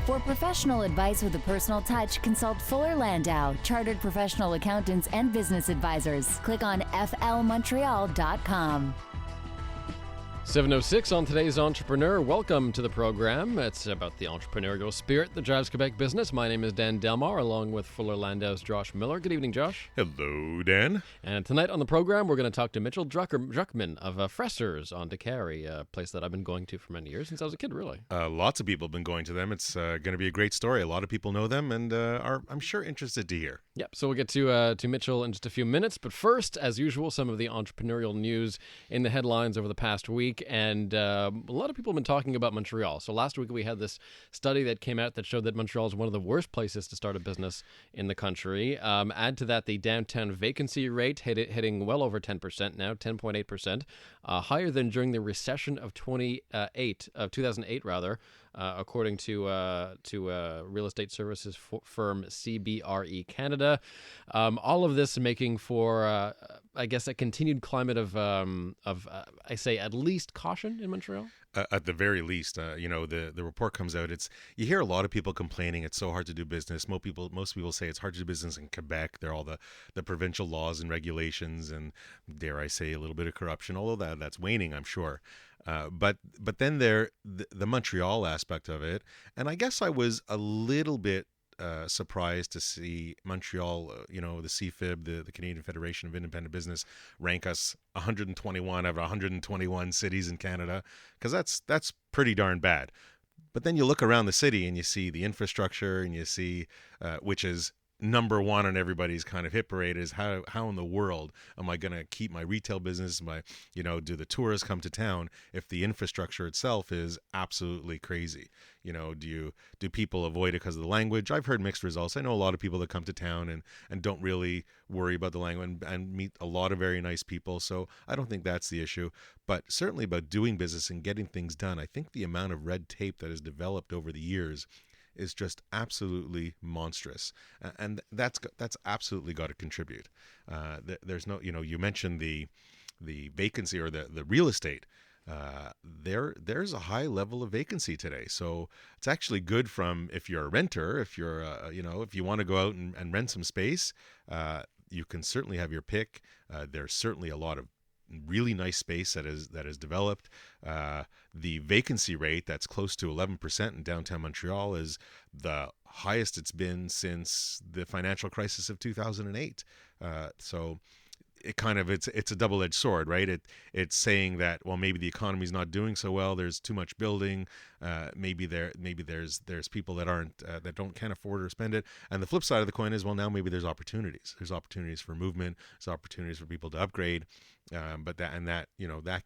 For professional advice with a personal touch, consult Fuller Landau, Chartered Professional Accountants and Business Advisors. Click on flmontreal.com. 7:06 on today's Entrepreneur. Welcome to the program. It's about the entrepreneurial spirit that drives Quebec business. My name is Dan Delmar, along with Fuller Landau's Josh Miller. Good evening, Josh. Hello, Dan. And tonight on the program, we're going to talk to Mitchell Druckman of Fressers on Carey, a place that I've been going to for many years, since I was a kid, really. Lots of people have been going to them. It's going to be a great story. A lot of people know them and are, I'm sure, interested to hear. Yep, so we'll get to Mitchell in just a few minutes. But first, as usual, some of the entrepreneurial news in the headlines over the past week. And a lot of people have been talking about Montreal. So last week we had this study that came out that showed that Montreal is one of the worst places to start a business in the country. Add to that the downtown vacancy rate hitting well over 10% now, 10.8%, higher than during the recession of 2008 rather. According to real estate services firm CBRE Canada. All of this making for, I guess, a continued climate of I say, at least caution in Montreal? At the very least, the report comes out. You hear a lot of people complaining it's so hard to do business. Most people say it's hard to do business in Quebec. There are all the provincial laws and regulations and, dare I say, a little bit of corruption, although that's waning, I'm sure. But then the Montreal aspect of it, and I guess I was a little bit surprised to see Montreal, the CFIB, the Canadian Federation of Independent Business, rank us 121 out of 121 cities in Canada, because that's pretty darn bad. But then you look around the city and you see the infrastructure and you see, which is number one on everybody's kind of hit parade, is how in the world am I going to keep my retail business? Do the tourists come to town if the infrastructure itself is absolutely crazy? Do people avoid it because of the language? I've heard mixed results. I know a lot of people that come to town and don't really worry about the language and meet a lot of very nice people. So I don't think that's the issue. But certainly about doing business and getting things done, I think the amount of red tape that has developed over the years is just absolutely monstrous, and that's absolutely got to contribute. There's no, you mentioned the vacancy or the real estate. There's a high level of vacancy today, so it's actually good from if you're a renter, if you're if you want to go out and rent some space, you can certainly have your pick. There's certainly a lot of really nice space that is developed. The vacancy rate that's close to 11% in downtown Montreal is the highest it's been since the financial crisis of 2008. So it kind of it's a double-edged sword, right? It's saying that, well, maybe the economy's not doing so well. There's too much building. Maybe there's people that can't afford or spend it. And the flip side of the coin is, well, now maybe there's opportunities. There's opportunities for movement. There's opportunities for people to upgrade. But that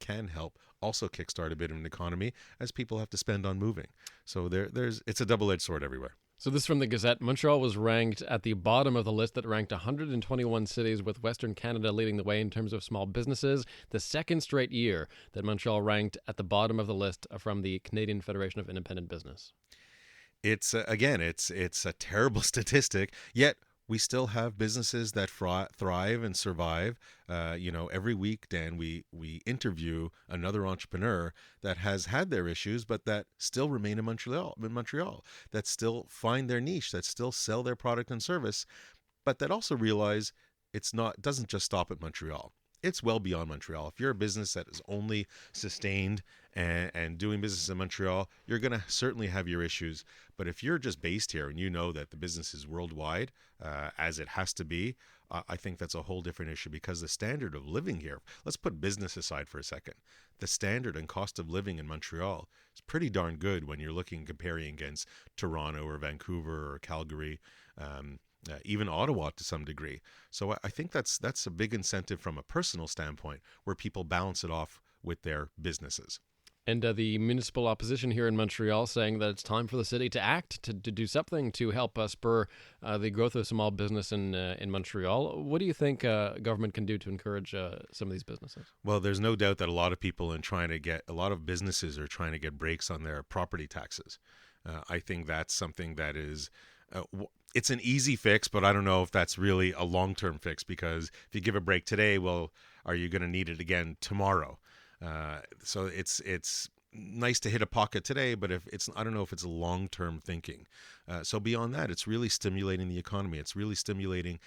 can help also kickstart a bit of an economy as people have to spend on moving. So it's a double-edged sword everywhere. So this is from the Gazette. Montreal was ranked at the bottom of the list that ranked 121 cities, with Western Canada leading the way in terms of small businesses. The second straight year that Montreal ranked at the bottom of the list from the Canadian Federation of Independent Business. It's it's a terrible statistic, yet we still have businesses that thrive and survive. Every week, Dan, we interview another entrepreneur that has had their issues, but that still remain in Montreal, that still find their niche, that still sell their product and service, but that also realize it doesn't just stop at Montreal. It's well beyond Montreal. If you're a business that is only sustained and doing business in Montreal, you're going to certainly have your issues. But if you're just based here and you know that the business is worldwide, as it has to be, I think that's a whole different issue, because the standard of living here, let's put business aside for a second, the standard and cost of living in Montreal is pretty darn good when you're comparing against Toronto or Vancouver or Calgary. Even Ottawa to some degree. So I think that's a big incentive from a personal standpoint, where people balance it off with their businesses. And the municipal opposition here in Montreal saying that it's time for the city to act, to do something to help spur the growth of small business in Montreal. What do you think government can do to encourage some of these businesses? Well, there's no doubt that a lot of businesses are trying to get breaks on their property taxes. I think that's something that is... it's an easy fix, but I don't know if that's really a long-term fix, because if you give a break today, well, are you going to need it again tomorrow? So it's nice to hit a pocket today, but I don't know if it's long-term thinking. So beyond that, it's really stimulating the economy. It's really stimulating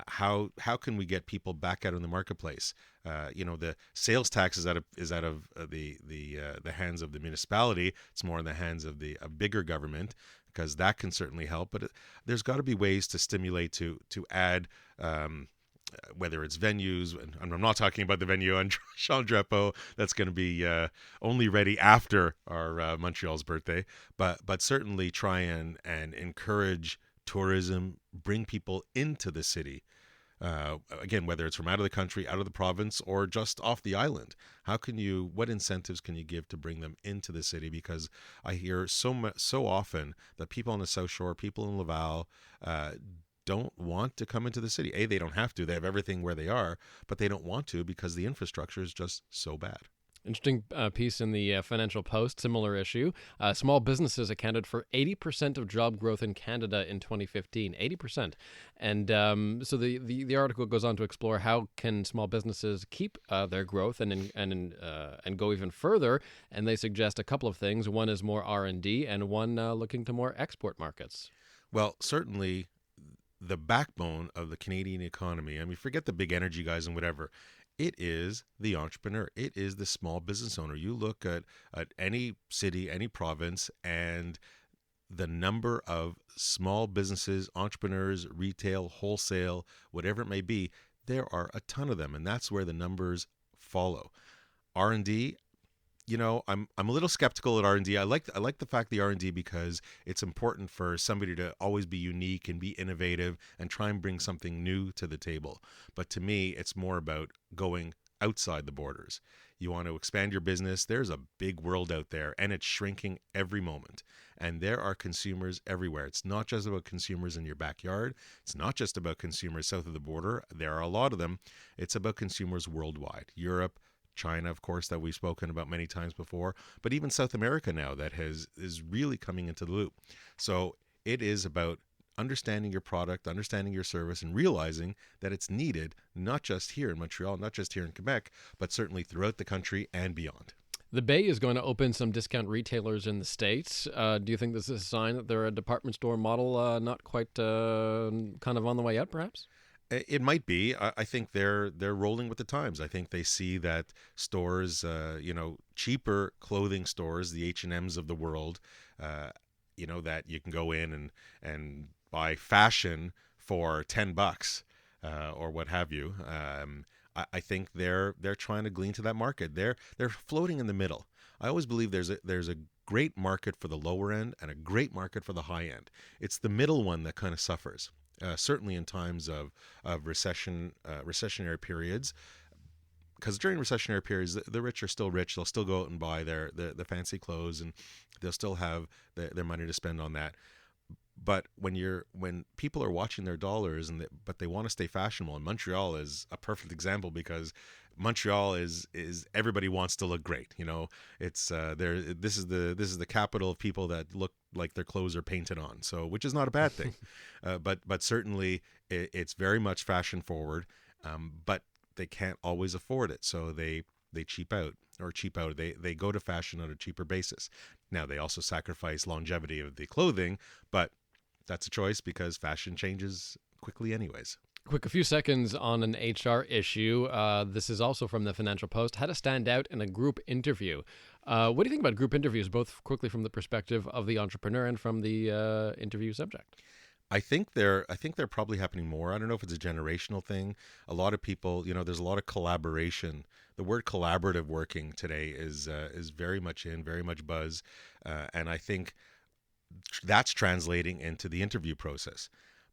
how can we get people back out in the marketplace. The sales tax is out of the hands of the municipality. It's more in the hands of a bigger government, because that can certainly help. But there's got to be ways to stimulate to add. Whether it's venues, and I'm not talking about the venue on Jean Drapeau that's going to be only ready after our Montreal's birthday, but certainly try and encourage tourism, bring people into the city. Again, whether it's from out of the country, out of the province, or just off the island. What incentives can you give to bring them into the city? Because I hear so often that people on the South Shore, people in Laval, don't want to come into the city. They don't have to. They have everything where they are, but they don't want to because the infrastructure is just so bad. Interesting piece in the Financial Post, similar issue. Small businesses accounted for 80% of job growth in Canada in 2015. 80%. And so the article goes on to explore how can small businesses keep their growth and go even further. And they suggest a couple of things. One is more R&D, and one looking to more export markets. Well, certainly the backbone of the Canadian economy, I mean, forget the big energy guys and whatever, it is the entrepreneur. It is the small business owner. You look at any city, any province, and the number of small businesses, entrepreneurs, retail, wholesale, whatever it may be, there are a ton of them, and that's where the numbers follow. R&D, I'm a little skeptical at R&D. I like the fact the R&D because it's important for somebody to always be unique and be innovative and try and bring something new to the table. But to me, it's more about going outside the borders. You want to expand your business. There's a big world out there, and it's shrinking every moment. And there are consumers everywhere. It's not just about consumers in your backyard. It's not just about consumers south of the border. There are a lot of them. It's about consumers worldwide. Europe, China, of course, that we've spoken about many times before, but even South America now that is really coming into the loop. So it is about understanding your product, understanding your service, and realizing that it's needed not just here in Montreal, not just here in Quebec, but certainly throughout the country and beyond. The Bay is going to open some discount retailers in the States. Do you think this is a sign that they're a department store model not quite kind of on the way out, perhaps? It might be. I think they're rolling with the times. I think they see that stores, cheaper clothing stores, the H&Ms of the world, that you can go in and buy fashion for $10 or what have you. I think they're trying to glean to that market. They're floating in the middle. I always believe there's a great market for the lower end and a great market for the high end. It's the middle one that kind of suffers. Certainly in times of recessionary periods, because during recessionary periods, the rich are still rich. They'll still go out and buy the fancy clothes, and they'll still have their money to spend on that. But when people are watching their dollars but they want to stay fashionable, and Montreal is a perfect example because Montreal is everybody wants to look great. It's this is the capital of people that look like their clothes are painted on. So, which is not a bad thing, but certainly it's very much fashion forward. But they can't always afford it, so they cheap out. They go to fashion on a cheaper basis. Now they also sacrifice longevity of the clothing, but that's a choice because fashion changes quickly anyways. Quick, a few seconds on an HR issue. This is also from the Financial Post. How to stand out in a group interview. What do you think about group interviews, both quickly from the perspective of the entrepreneur and from the interview subject? I think they're probably happening more. I don't know if it's a generational thing. A lot of people, there's a lot of collaboration. The word collaborative working today is very much very much buzz, and I think that's translating into the interview process.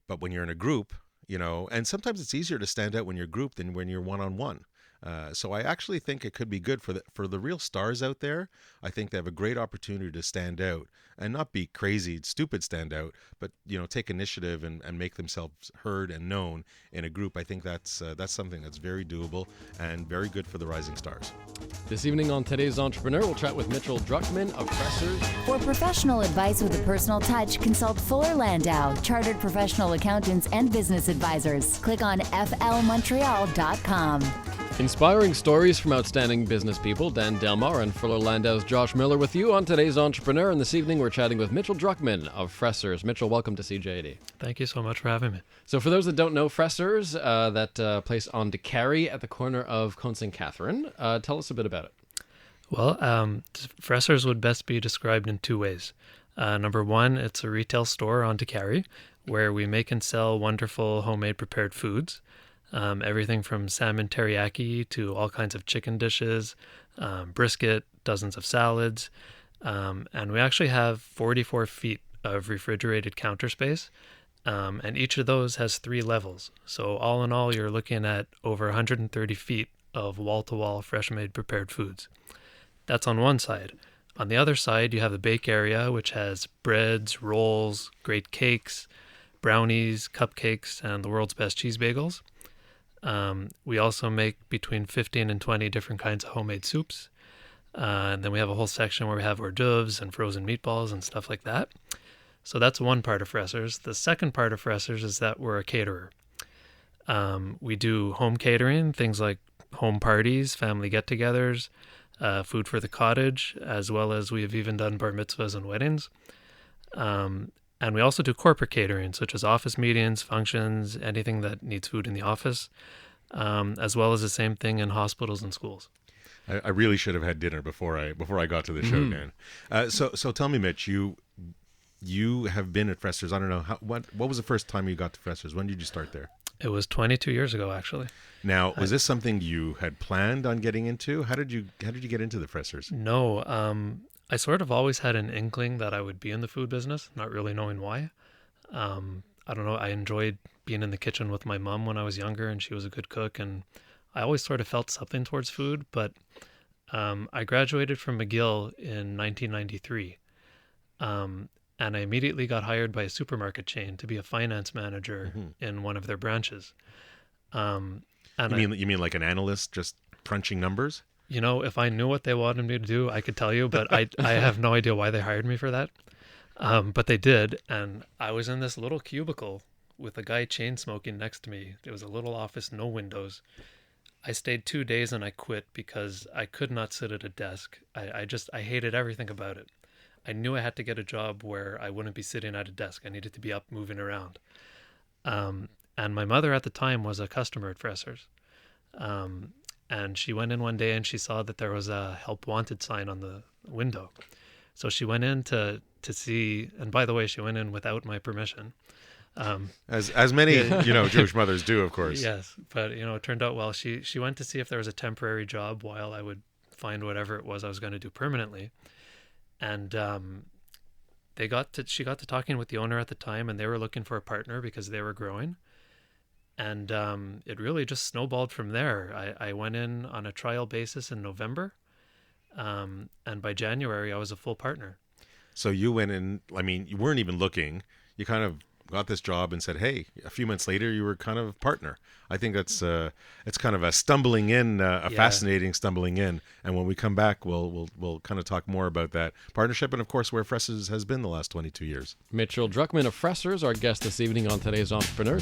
But when you're in a group, and sometimes it's easier to stand out when you're grouped than when you're one-on-one. So I actually think it could be good for the real stars out there. I think they have a great opportunity to stand out and not be crazy, stupid stand out, but take initiative and make themselves heard and known in a group. I think that's something that's very doable and very good for the rising stars. This evening on Today's Entrepreneur, we'll chat with Mitchell Druckman of Fressers. For professional advice with a personal touch, consult Fuller Landau, Chartered Professional Accountants and Business Advisors. Click on flmontreal.com. Inspiring stories from outstanding business people, Dan Delmar and Fuller Landau's Josh Miller with you on today's Entrepreneur. And this evening we're chatting with Mitchell Druckman of Fressers. Mitchell, welcome to CJAD. Thank you so much for having me. So for those that don't know Fressers, that place on DeCarry at the corner of Cone St. Catherine, tell us a bit about it. Well, Fressers would best be described in two ways. Number one, it's a retail store on DeCarry where we make and sell wonderful homemade prepared foods. Everything from salmon teriyaki to all kinds of chicken dishes, brisket, dozens of salads. And we actually have 44 feet of refrigerated counter space. And each of those has 3 levels. So all in all, you're looking at over 130 feet of wall-to-wall fresh-made prepared foods. That's on one side. On the other side, you have the bake area, which has breads, rolls, great cakes, brownies, cupcakes, and the world's best cheese bagels. We also make between 15 and 20 different kinds of homemade soups. And then we have a whole section where we have hors d'oeuvres and frozen meatballs and stuff like that. So that's one part of Fressers. The second part of Fressers is that we're a caterer. We do home catering, things like home parties, family get-togethers, food for the cottage, as well as we have even done bar mitzvahs and weddings. And we also do corporate catering, such as office meetings, functions, anything that needs food in the office, as well as the same thing in hospitals and schools. I really should have had dinner before I got to the show, Dan. So tell me, Mitch, you have been at Fressers. I don't know what was the first time you got to Fressers? When did you start there? It was 22 years ago, actually. Now, was this something you had planned on getting into? How did you get into the Fressers? No, I sort of always had an inkling that I would be in the food business, not really knowing why. I don't know, I enjoyed being in the kitchen with my mom when I was younger, and she was a good cook, and I always sort of felt something towards food, but I graduated from McGill in 1993, and I immediately got hired by a supermarket chain to be a finance manager in one of their branches. And you mean like an analyst just crunching numbers? You know, if I knew what they wanted me to do, I could tell you, but I have no idea why they hired me for that. But they did, and I was in this little cubicle with a guy chain smoking next to me. It was a little office, no windows. I stayed 2 days and I quit because I could not sit at a desk. I hated everything about it. I knew I had to get a job where I wouldn't be sitting at a desk. I needed to be up moving around. And my mother at the time was a customer at Fressers. And she went in one day and she saw that there was a help wanted sign on the window. So she went in to see, and by the way, she went in without my permission. As many, Jewish mothers do, of course. Yes, but, it turned out well. She went to see if there was a temporary job while I would find whatever it was I was going to do permanently. And she got to talking with the owner at the time, and they were looking for a partner because they were growing. And it really just snowballed from there. I went in on a trial basis in November, and by January, I was a full partner. So you went in, you weren't even looking. You kind of got this job and said, hey, a few months later, you were kind of partner. I think that's it's kind of a stumbling in, fascinating stumbling in. And when we come back, we'll kind of talk more about that partnership and, of course, where Fressers has been the last 22 years. Mitchell Druckman of Fressers, our guest this evening on today's Entrepreneur.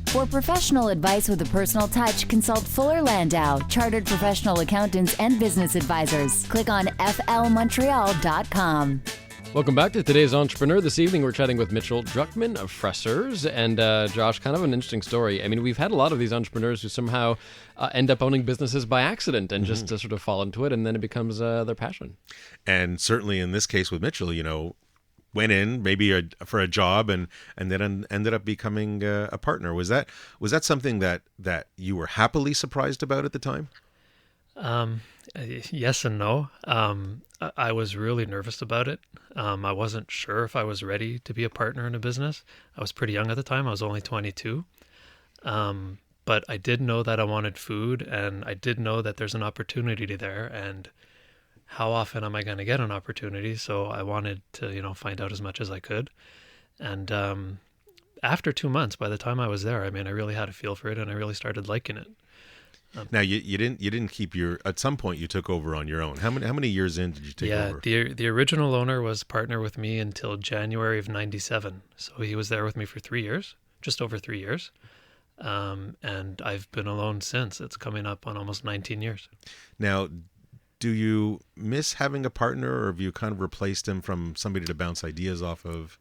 For professional advice with a personal touch, consult Fuller Landau, Chartered Professional Accountants and Business Advisors. Click on flmontreal.com. Welcome back to today's Entrepreneur. This evening we're chatting with Mitchell Druckman of Fressers. And Josh, kind of an interesting story. I mean, we've had a lot of these entrepreneurs who somehow end up owning businesses by accident and just sort of fall into it, and then it becomes their passion. And certainly in this case with Mitchell, went in maybe for a job and then ended up becoming a partner. Was that something that you were happily surprised about at the time? Yes and no. I was really nervous about it. I wasn't sure if I was ready to be a partner in a business. I was pretty young at the time. I was only 22. But I did know that I wanted food, and I did know that there's an opportunity there, and how often am I going to get an opportunity? So I wanted to, find out as much as I could. And after 2 months, by the time I was there, I really had a feel for it, and I really started liking it. Now you didn't keep at some point you took over on your own. How many years in did you take over? Yeah, the original owner was partner with me until January of '97. So he was there with me for 3 years, just over 3 years. And I've been alone since. It's coming up on almost 19 years. Now, do you miss having a partner, or have you kind of replaced him from somebody to bounce ideas off of?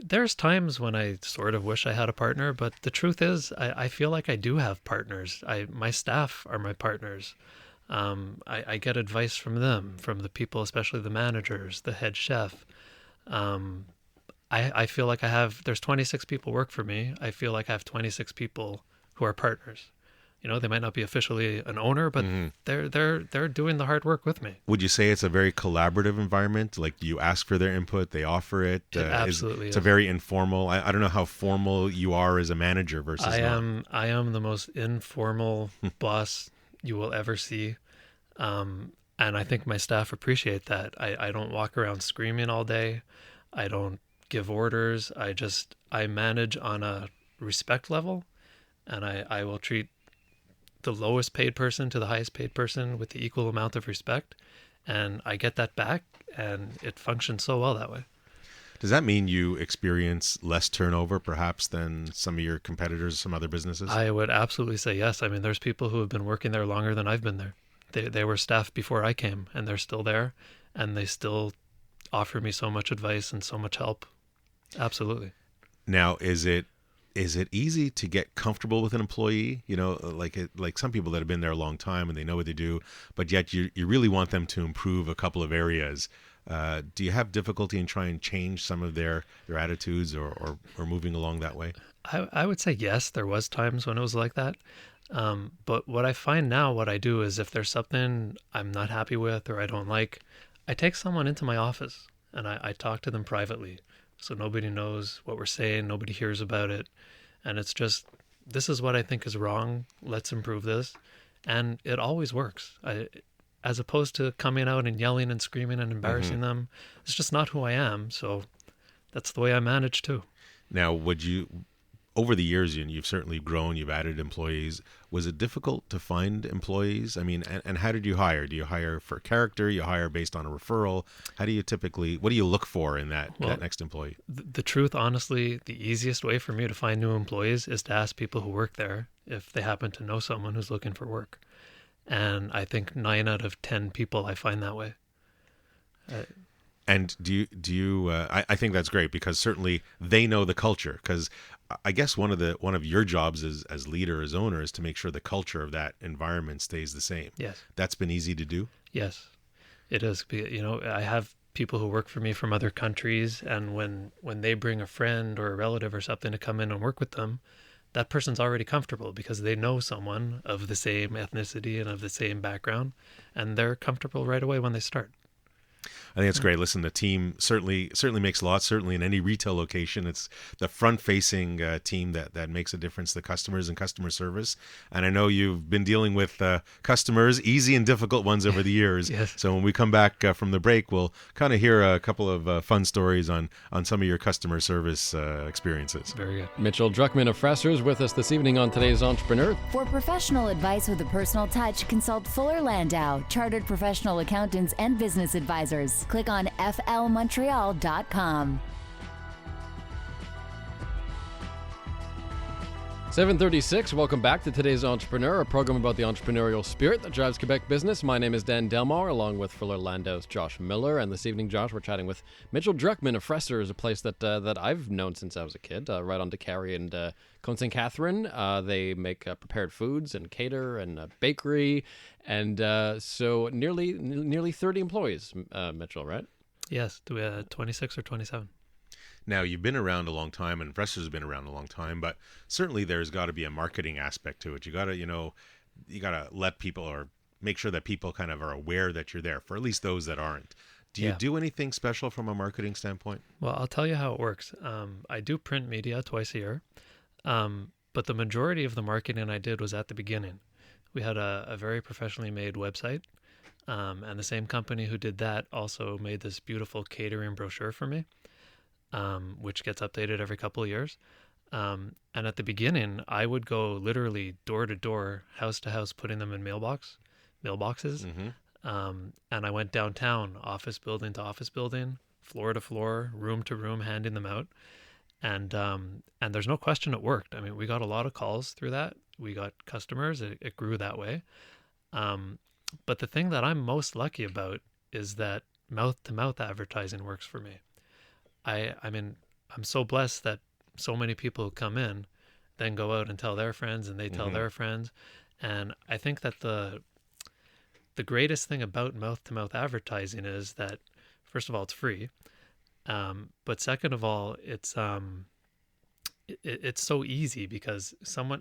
There's times when I sort of wish I had a partner, but the truth is, I feel like I do have partners. My staff are my partners. I get advice from them, from the people, especially the managers, the head chef. I feel like there's 26 people work for me. I feel like I have 26 people who are partners. They might not be officially an owner, but they're doing the hard work with me. Would you say it's a very collaborative environment? Like, you ask for their input, they offer it? It absolutely It's is. a very informal. I don't know how formal you are as a manager versus I not. am the most informal boss you will ever see. And I think my staff appreciate that. I don't walk around screaming all day. I don't give orders. I manage on a respect level, and I will treat the lowest paid person to the highest paid person with the equal amount of respect, and I get that back, and it functions so well that way. Does that mean you experience less turnover perhaps than some of your competitors, some other businesses? I would absolutely say yes. I mean, there's people who have been working there longer than I've been there. They were staff before I came, and they're still there, and they still offer me so much advice and so much help. Absolutely. Now, is it easy to get comfortable with an employee? Like some people that have been there a long time and they know what they do, but yet you really want them to improve a couple of areas. Do you have difficulty in trying to change some of their attitudes or moving along that way? I would say yes, there was times when it was like that. But what I find now, what I do is if there's something I'm not happy with or I don't like, I take someone into my office and I talk to them privately. So nobody knows what we're saying, nobody hears about it. And it's just, this is what I think is wrong. Let's improve this. And it always works. As opposed to coming out and yelling and screaming and embarrassing them, it's just not who I am. So that's the way I manage too. Now, over the years, you've certainly grown, you've added employees. Was it difficult to find employees? I mean, and how did you hire? Do you hire for character? You hire based on a referral? What do you look for in that next employee? The truth, honestly, the easiest way for me to find new employees is to ask people who work there if they happen to know someone who's looking for work. And I think 9 out of 10 people I find that way. And do you? I think that's great because certainly they know the culture. Because I guess one of your jobs as leader, as owner, is to make sure the culture of that environment stays the same. Yes. That's been easy to do. Yes, it is. I have people who work for me from other countries, and when they bring a friend or a relative or something to come in and work with them, that person's already comfortable because they know someone of the same ethnicity and of the same background, and they're comfortable right away when they start. I think it's great. Listen, the team certainly makes a lot. Certainly in any retail location, it's the front-facing team that makes a difference. The customers and customer service. And I know you've been dealing with customers, easy and difficult ones over the years. Yes. So when we come back from the break, we'll kind of hear a couple of fun stories on some of your customer service experiences. Very good. Mitchell Druckman of Fressers with us this evening on Today's Entrepreneur. For professional advice with a personal touch, consult Fuller Landau, Chartered Professional Accountants and Business Advisors. Click on flmontreal.com. 7:36. Welcome back to Today's Entrepreneur, a program about the entrepreneurial spirit that drives Quebec business. My name is Dan Delmar, along with Fuller Landau's Josh Miller. And this evening, Josh, we're chatting with Mitchell Druckman of Fressers, a place that I've known since I was a kid, right on DeCarry and Côte St. Catherine. They make prepared foods and cater and a bakery. And so nearly 30 employees, Mitchell, right? Yes. Do we have 26 or 27? Now, you've been around a long time, and Fressers has been around a long time, but certainly there's got to be a marketing aspect to it. You got to let people, or make sure that people kind of are aware that you're there, for at least those that aren't. Do you do anything special from a marketing standpoint? Well, I'll tell you how it works. I do print media twice a year, but the majority of the marketing I did was at the beginning. We had a very professionally made website, and the same company who did that also made this beautiful catering brochure for me, which gets updated every couple of years. And at the beginning, I would go literally door to door, house to house, putting them in mailboxes. Mm-hmm. And I went downtown, office building to office building, floor to floor, room to room, handing them out. And there's no question it worked. I mean, we got a lot of calls through that. We got customers. It grew that way. But the thing that I'm most lucky about is that mouth-to-mouth advertising works for me. I mean, I'm so blessed that so many people who come in then go out and tell their friends, and they tell their friends. And I think that the greatest thing about mouth-to-mouth advertising is that, first of all, it's free. But second of all, it's so easy because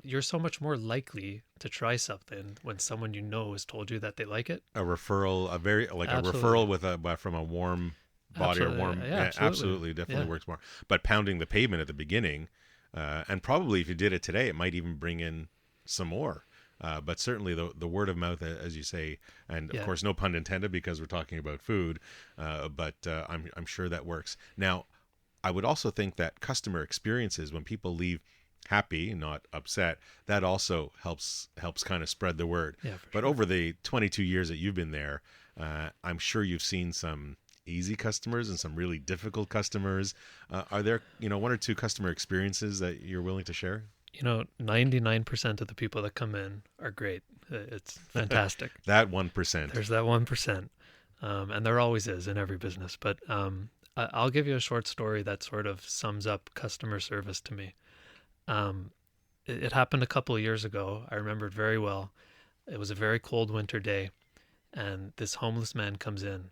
you're so much more likely to try something when someone you know has told you that they like it. A referral, a Absolutely. referral from a warm body Absolutely. or warm, Yeah, absolutely, definitely Yeah. works more. But pounding the pavement at the beginning, and probably if you did it today, it might even bring in some more. But certainly the word of mouth, as you say, and of Yeah. course, no pun intended because we're talking about food. But I'm sure that works. Now, I would also think that customer experiences, when people leave happy, not upset, that also helps kind of spread the word. Yeah, for But sure. over the 22 years that you've been there, I'm sure you've seen some easy customers and some really difficult customers. Are there, one or two customer experiences that you're willing to share? 99% of the people that come in are great. It's fantastic. That 1%. There's that 1%. And there always is in every business. But I'll give you a short story that sort of sums up customer service to me. It happened a couple of years ago. I remember it very well. It was a very cold winter day, and this homeless man comes in,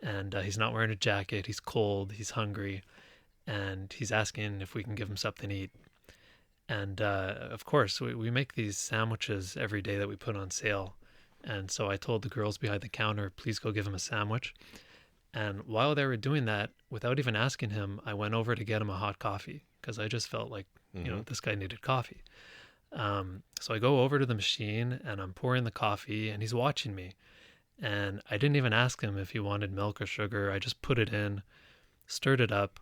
and he's not wearing a jacket. He's cold. He's hungry, and he's asking if we can give him something to eat. And of course, we make these sandwiches every day that we put on sale. And so I told the girls behind the counter, please go give him a sandwich. And while they were doing that, without even asking him, I went over to get him a hot coffee because I just felt like, this guy needed coffee. So I go over to the machine and I'm pouring the coffee, and he's watching me. And I didn't even ask him if he wanted milk or sugar. I just put it in, stirred it up.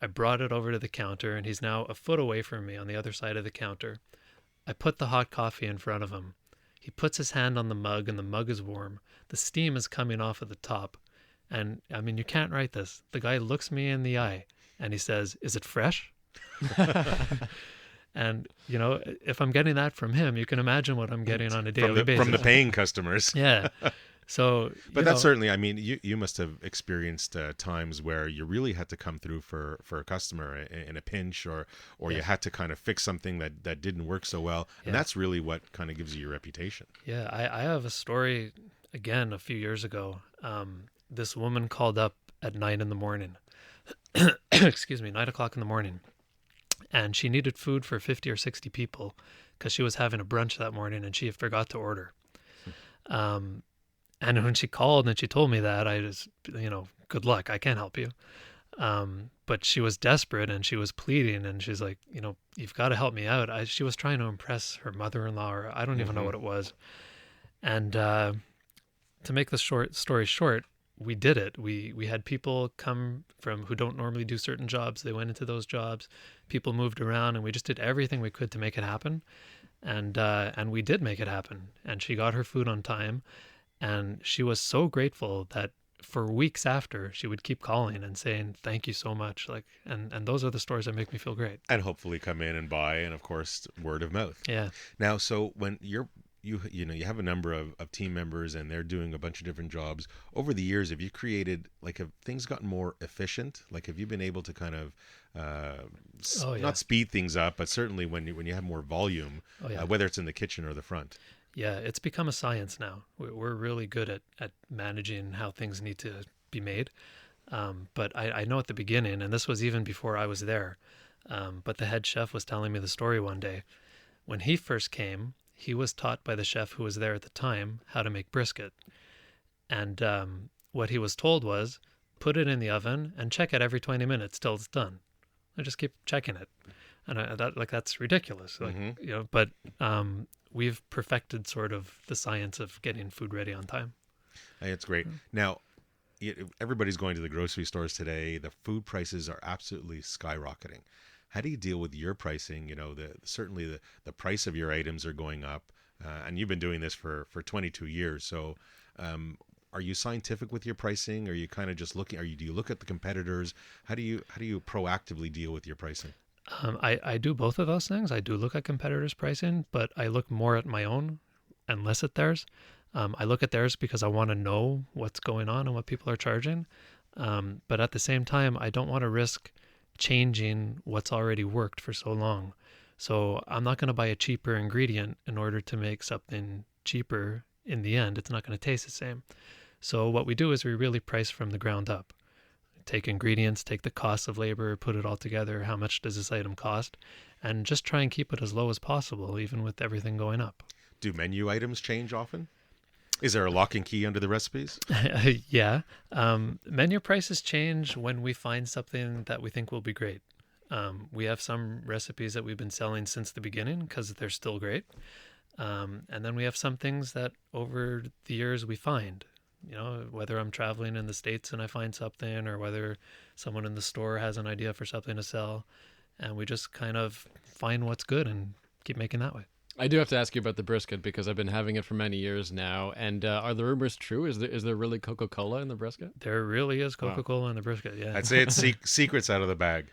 I brought it over to the counter, and he's now a foot away from me on the other side of the counter. I put the hot coffee in front of him. He puts his hand on the mug, and the mug is warm. The steam is coming off at the top. And, I mean, you can't write this. The guy looks me in the eye, and he says, "Is it fresh?" And, if I'm getting that from him, you can imagine what I'm getting on a daily basis. From the paying customers. Yeah. So, But that's certainly, I mean, you must have experienced times where you really had to come through for a customer in a pinch, or you Yes. had to kind of fix something that didn't work so well. And Yeah. that's really what kind of gives you your reputation. Yeah, I have a story, again, a few years ago. This woman called up at 9 in the morning. Excuse me, 9 o'clock in the morning. And she needed food for 50 or 60 people because she was having a brunch that morning and she forgot to order. And when she called and she told me that, I just, good luck, I can't help you. But she was desperate and she was pleading, and she's like, you've got to help me out. She was trying to impress her mother-in-law, or I don't even know what it was. And to make the story short, we did it. We had people come from who don't normally do certain jobs. They went into those jobs. People moved around, and we just did everything we could to make it happen. And we did make it happen. And she got her food on time. And she was so grateful that for weeks after, she would keep calling and saying, "Thank you so much." And those are the stories that make me feel great. And hopefully come in and buy, and of course, word of mouth. Yeah. Now, so when you have a number of team members and they're doing a bunch of different jobs over the years, have you created, have things gotten more efficient? Have you been able to kind of Oh, yeah. not speed things up, but certainly when you have more volume, Oh, yeah. whether it's in the kitchen or the front? Yeah, it's become a science now. We're really good at managing how things need to be made. But I know at the beginning, and this was even before I was there, but the head chef was telling me the story one day. When he first came, he was taught by the chef who was there at the time how to make brisket. And what he was told was, put it in the oven and check it every 20 minutes till it's done. I just keep checking it. And that's ridiculous. But we've perfected sort of the science of getting food ready on time. Hey, it's great. Now, everybody's going to the grocery stores today. The food prices are absolutely skyrocketing. How do you deal with your pricing? Certainly the price of your items are going up, and you've been doing this for 22 years. So are you scientific with your pricing? Are you kind of just looking? Do you look at the competitors? How do you proactively deal with your pricing? I do both of those things. I do look at competitors' pricing, but I look more at my own and less at theirs. I look at theirs because I want to know what's going on and what people are charging. But at the same time, I don't want to risk changing what's already worked for so long. So I'm not going to buy a cheaper ingredient in order to make something cheaper. In the end, it's not going to taste the same. So what we do is we really price from the ground up. Take ingredients, take the cost of labor, put it all together. How much does this item cost? And just try and keep it as low as possible, even with everything going up. Do menu items change often? Is there a lock and key under the recipes? Yeah. Menu prices change when we find something that we think will be great. We have some recipes that we've been selling since the beginning because they're still great. And then we have some things that over the years we find, whether I'm traveling in the States and I find something, or whether someone in the store has an idea for something to sell, and we just kind of find what's good and keep making that way. I do have to ask you about the brisket because I've been having it for many years now. And are the rumors true? Is there really Coca-Cola in the brisket? There really is Coca-Cola in the brisket, yeah. I'd say it's secrets out of the bag.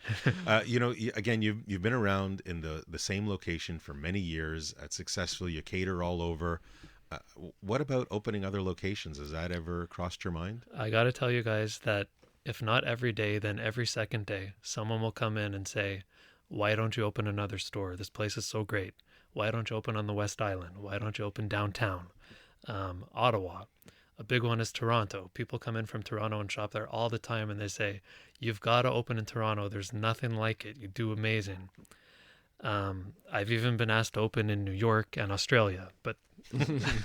Again, you've been around in the same location for many years. Successful, you cater all over. What about opening other locations? Has that ever crossed your mind? I got to tell you guys that if not every day, then every second day, someone will come in and say, why don't you open another store? This place is so great. Why don't you open on the West Island? Why don't you open downtown? Ottawa. A big one is Toronto. People come in from Toronto and shop there all the time, and they say, you've got to open in Toronto. There's nothing like it. You do amazing. I've even been asked to open in New York and Australia, but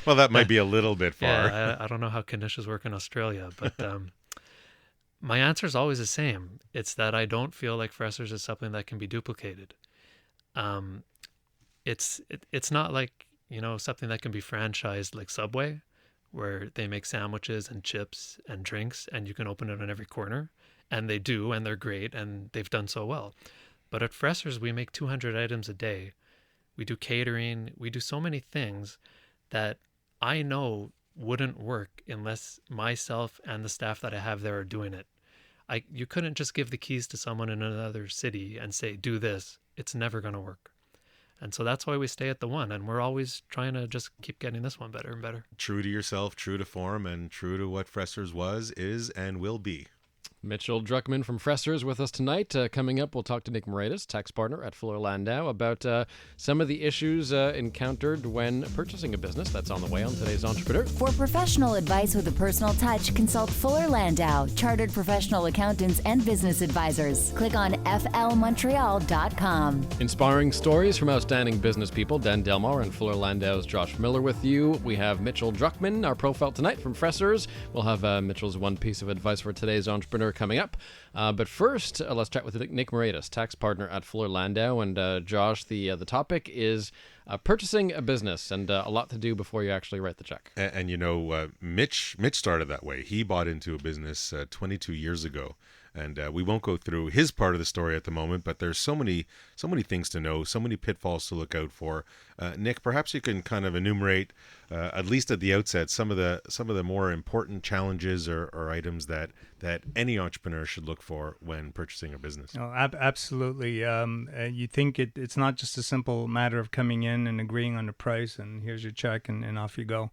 well, that might be a little bit far. Yeah, I don't know how conditions work in Australia, but my answer is always the same. It's that I don't feel like Fressers is something that can be duplicated. It's not like, something that can be franchised like Subway, where they make sandwiches and chips and drinks and you can open it on every corner. And they do, and they're great, and they've done so well. But at Fressers, we make 200 items a day. We do catering. We do so many things that I know wouldn't work unless myself and the staff that I have there are doing it. You couldn't just give the keys to someone in another city and say, do this. It's never going to work. And so that's why we stay at the one, and we're always trying to just keep getting this one better and better. True to yourself, true to form, and true to what Fressers was, is, and will be. Mitchell Druckman from Fressers with us tonight. Coming up, we'll talk to Nick Moraitis, tax partner at Fuller Landau, about some of the issues encountered when purchasing a business. That's on the way on today's Entrepreneur. For professional advice with a personal touch, consult Fuller Landau, chartered professional accountants and business advisors. Click on flmontreal.com. Inspiring stories from outstanding business people. Dan Delmar and Fuller Landau's Josh Miller with you. We have Mitchell Druckman, our profile tonight from Fressers. We'll have Mitchell's one piece of advice for today's Entrepreneur coming up. But first, let's chat with Nick Moraitis, tax partner at Fuller Landau. And Josh, the topic is purchasing a business, and a lot to do before you actually write the check. And Mitch started that way. He bought into a business 22 years ago. And we won't go through his part of the story at the moment, but there's so many things to know, so many pitfalls to look out for. Nick, perhaps you can kind of enumerate, at least at the outset, some of the more important challenges or items that any entrepreneur should look for when purchasing a business. Oh, absolutely. You think it's not just a simple matter of coming in and agreeing on the price and here's your check and off you go.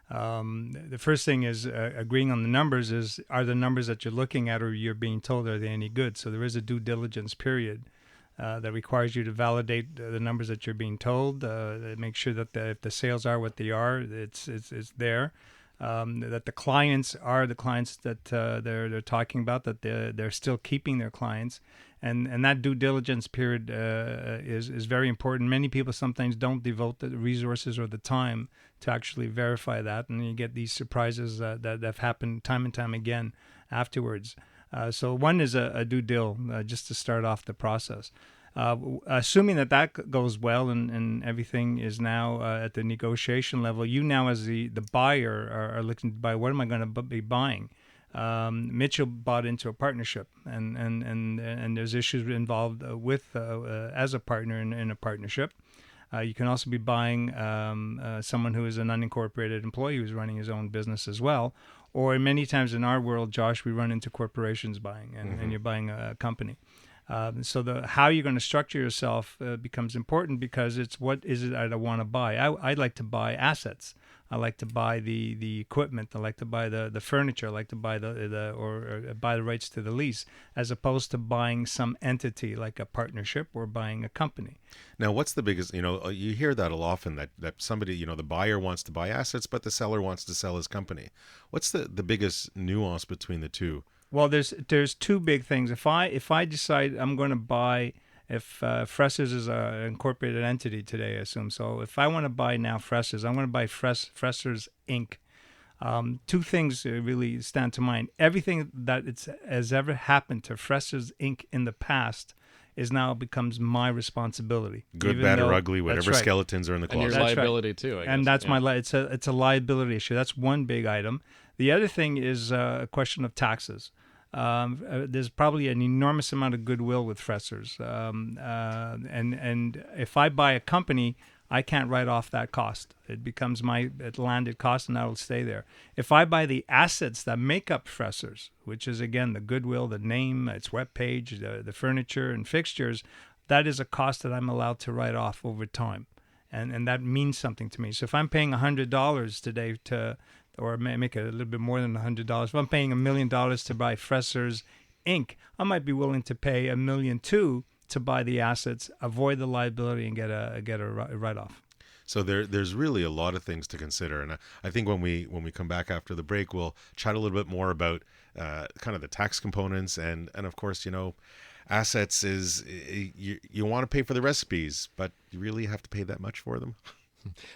The first thing is agreeing on the numbers. Are the numbers that you're looking at or you're being told, are they any good? So there is a due diligence period that requires you to validate the numbers that you're being told, make sure that if the sales are what they are, it's there, that the clients are the clients that they're talking about, that they're still keeping their clients. And that due diligence period is very important. Many people sometimes don't devote the resources or the time to actually verify that, and you get these surprises that have happened time and time again afterwards. So one is a due dil, just to start off the process. Assuming that goes well and everything is now at the negotiation level, you now as the buyer are looking to buy, what am I going to be buying? Mitchell bought into a partnership, and there's issues involved with as a partner in a partnership. You can also be buying someone who is an unincorporated employee who's running his own business as well. Or many times in our world, Josh, we run into corporations buying, and you're buying a company. So how you're going to structure yourself becomes important, because it's what is it I want to buy. I'd like to buy assets. I like to buy the equipment. I like to buy the furniture. I like to buy or buy the rights to the lease, as opposed to buying some entity like a partnership or buying a company. Now, what's the biggest, you hear that a lot often, that somebody, the buyer wants to buy assets, but the seller wants to sell his company. What's the biggest nuance between the two? Well, there's two big things. If I decide I'm going to buy, if Fressers is an incorporated entity today, I assume. So if I want to buy now Fressers, I'm going to buy Fressers Inc. Two things really stand to mind. Everything that has ever happened to Fressers Inc. in the past now becomes my responsibility. Good, bad, or ugly, whatever skeletons are in the And closet. your That's liability right. too, I guess. And that's it's a liability issue. That's one big item. The other thing is a question of taxes. There's probably an enormous amount of goodwill with Fressers, and if I buy a company, I can't write off that cost. It becomes my landed cost, and that'll stay there. If I buy the assets that make up Fressers, which is again the goodwill, the name, its webpage, the furniture and fixtures, that is a cost that I'm allowed to write off over time, and that means something to me. So if I'm paying $100 today or make it a little bit more than $100. If I'm paying $1 million to buy Fressers Inc., I might be willing to pay $1.2 million to buy the assets, avoid the liability, and get a write-off. So there's really a lot of things to consider, and I think when we come back after the break, we'll chat a little bit more about kind of the tax components, and of course, assets is you want to pay for the recipes, but you really have to pay that much for them.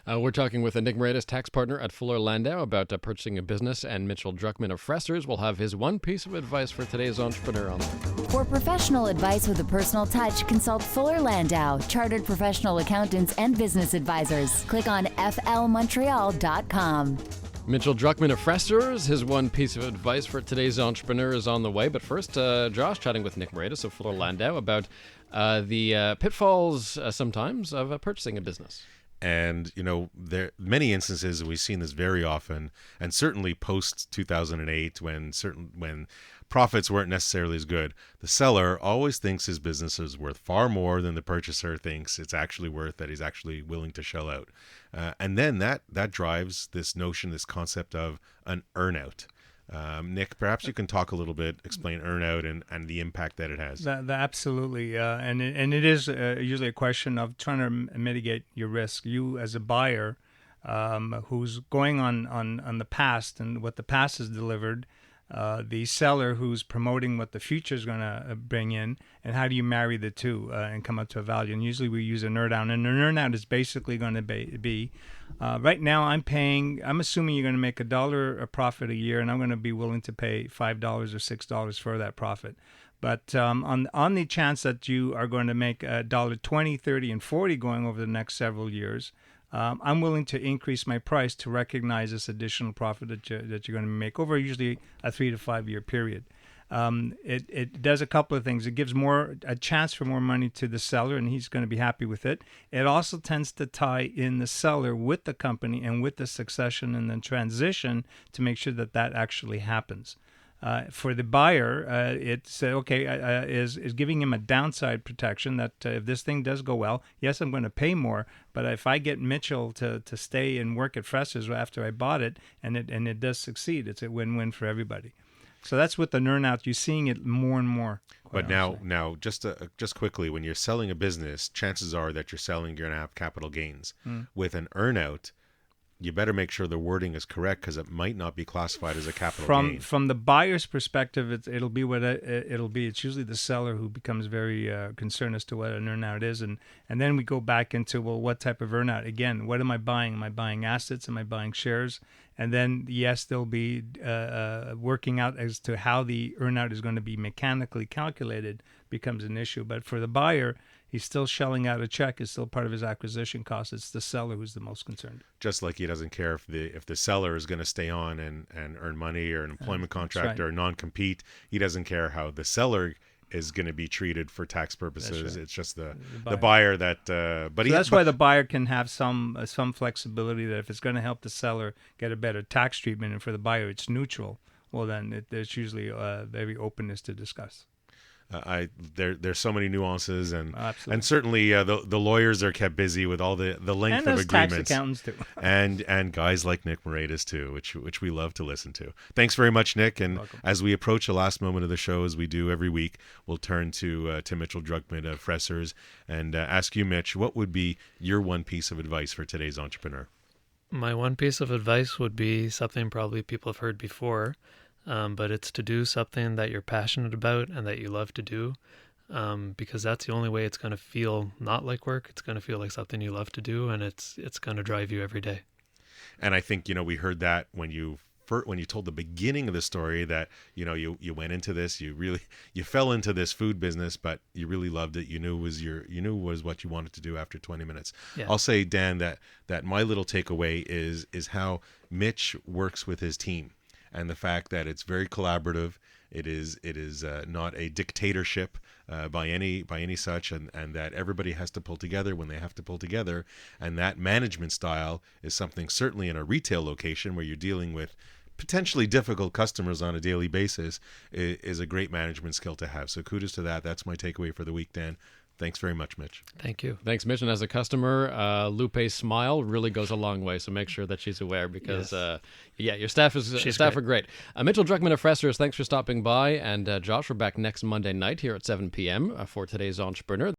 We're talking with Nick Moraitis, tax partner at Fuller Landau, about purchasing a business, and Mitchell Druckman of Fressers will have his one piece of advice for today's entrepreneur on there. For professional advice with a personal touch, consult Fuller Landau, chartered professional accountants and business advisors. Click on flmontreal.com. Mitchell Druckman of Fressers, his one piece of advice for today's entrepreneur is on the way. But first, Josh chatting with Nick Moraitis of Fuller Landau about the pitfalls sometimes of purchasing a business. And, there are many instances, we've seen this very often, and certainly post 2008 when profits weren't necessarily as good, the seller always thinks his business is worth far more than the purchaser thinks it's actually worth, that he's actually willing to shell out. And then that drives this concept of an earnout. Nick, perhaps you can talk a little bit, explain earnout and the impact that it has. Absolutely, and it is usually a question of trying to mitigate your risk. You as a buyer, who's going on the past and what the past has delivered, the seller who's promoting what the future is going to bring in, and how do you marry the two and come up to a value? And usually we use an earnout, and an earnout is basically going to be right now I'm assuming you're going to make $1 a profit a year, and I'm going to be willing to pay $5 or $6 for that profit. But on the chance that you are going to make $1, $20, $30, and $40 going over the next several years, I'm willing to increase my price to recognize this additional profit that you're going to make over usually a 3 to 5 year period. It does a couple of things. It gives a chance for more money to the seller, and he's going to be happy with it. It also tends to tie in the seller with the company and with the succession and the transition to make sure that actually happens. For the buyer, it's is giving him a downside protection that if this thing does go well, yes, I'm going to pay more, but if I get Mitchell to stay and work at Fressers after I bought it, and it does succeed, it's a win-win for everybody. So that's with the earnout. You're seeing it more and more. But now, just quickly, when you're selling a business, chances are that you're going to have capital gains. With an earnout, you better make sure the wording is correct, because it might not be classified as a capital gain. From the buyer's perspective, it'll be what it'll be. It's usually the seller who becomes very concerned as to what an earnout is, and then we go back into, well, what type of earnout? Again, what am I buying? Am I buying assets? Am I buying shares? And then, yes, they'll be working out as to how the earnout is going to be mechanically calculated becomes an issue. But for the buyer, he's still shelling out a check. It's still part of his acquisition cost. It's the seller who's the most concerned. Just like he doesn't care if the seller is going to stay on and earn money, or an employment contract, right, or non-compete. He doesn't care how the seller is going to be treated for tax purposes. right. It's just the buyer. buyer that. But So that's why the buyer can have some flexibility that if it's going to help the seller get a better tax treatment, and for the buyer it's neutral, well then there's usually very openness to discuss. There's so many nuances, and Absolutely. certainly the lawyers are kept busy with all the length And of there's tax agreements, accountants too. and guys like Nick Moraitis too, which we love to listen to. Thanks very much, Nick. And Welcome. as we approach the last moment of the show, as we do every week, we'll turn to Mitchell Druckman of Fressers and ask you, Mitch, what would be your one piece of advice for today's entrepreneur? My one piece of advice would be something probably people have heard before, but it's to do something that you're passionate about and that you love to do, because that's the only way it's going to feel not like work. It's going to feel like something you love to do, and it's going to drive you every day. And I think, we heard that when you told the beginning of the story that, you went into this, you fell into this food business, but you really loved it. You knew it was what you wanted to do after 20 minutes. Yeah. I'll say, Dan, that my little takeaway is how Mitch works with his team, and the fact that it's very collaborative. It is not a dictatorship by any such, and that everybody has to pull together when they have to pull together, and that management style is something certainly in a retail location where you're dealing with potentially difficult customers on a daily basis is a great management skill to have. So kudos to that. That's my takeaway for the week, Dan. Thanks very much, Mitch. Thank you. Thanks, Mitch. And as a customer, Lupe's smile really goes a long way. So make sure that she's aware because, your staff are great. Mitchell Druckman of Fressers, thanks for stopping by. And Josh, we're back next Monday night here at 7 p.m. For today's Entrepreneur.